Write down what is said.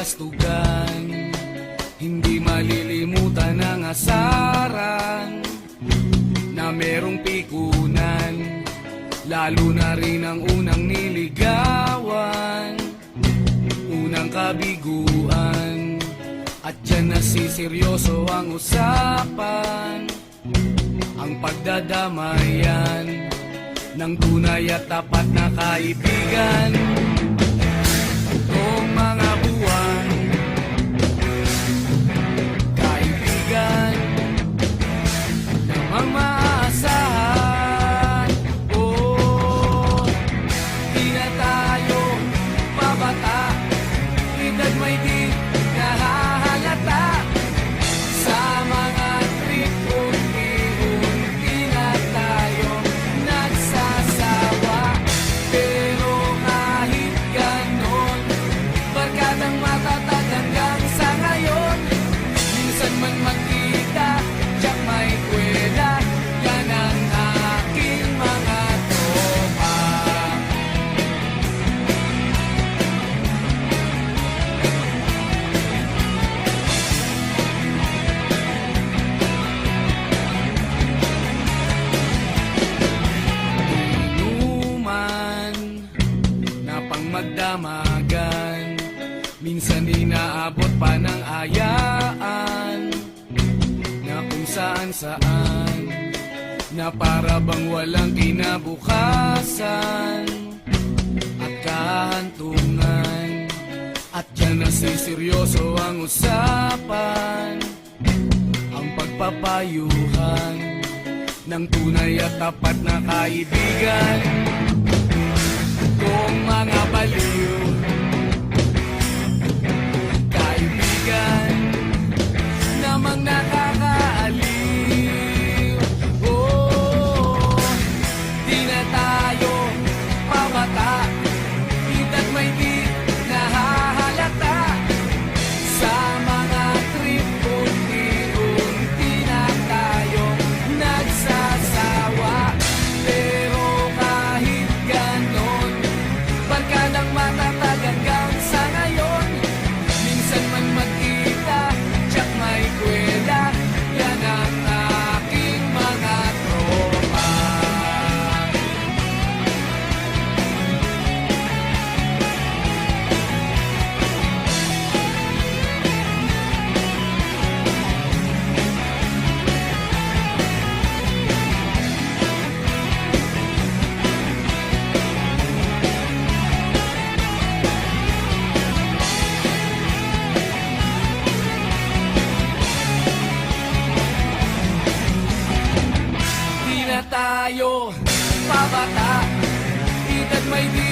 kastugan, hindi malilimutan ang asaran na merong pikunan, lalo na rin ang unang niligawan, unang kabiguan. At dyan nasiseryoso ang usapan, ang pagdadamayan ng tunay at tapat na kaibigan. Tatlong mga buwan, kaibigan, namang maaasahan. Oh, di na tayo pabata, edad may di nahahalata. Sa mga trip unti-unti na tayo nagsasawa. Pero kahit ganon, barkadang matatag hanggang sa ngayon. Minsan man magkita, tiyak may kwela, yan ang aking mga tropa. Inuman na pang magdamagan, minsan inaabot pa ng ayaan, na kung saan-saan, na para bang walang kinabukasan at kahantungan. At dyan nasiseryoso ang usapan, ang pagpapayuhan ng tunay at tapat na kaibigan. Kung mga baliw, kaibigan, namang nakakaaliw. Oh, di na tayo pabata, edad may di nahahalata. Sa mga trip unti-unti na tayo nagsasawa. Pero kahit ganon, barkadang matatag hanggang sa ngayon. Minsan man magkita, tiyak may kwela, yan ang aking mga tropa. Di na tayo pabata, edad may di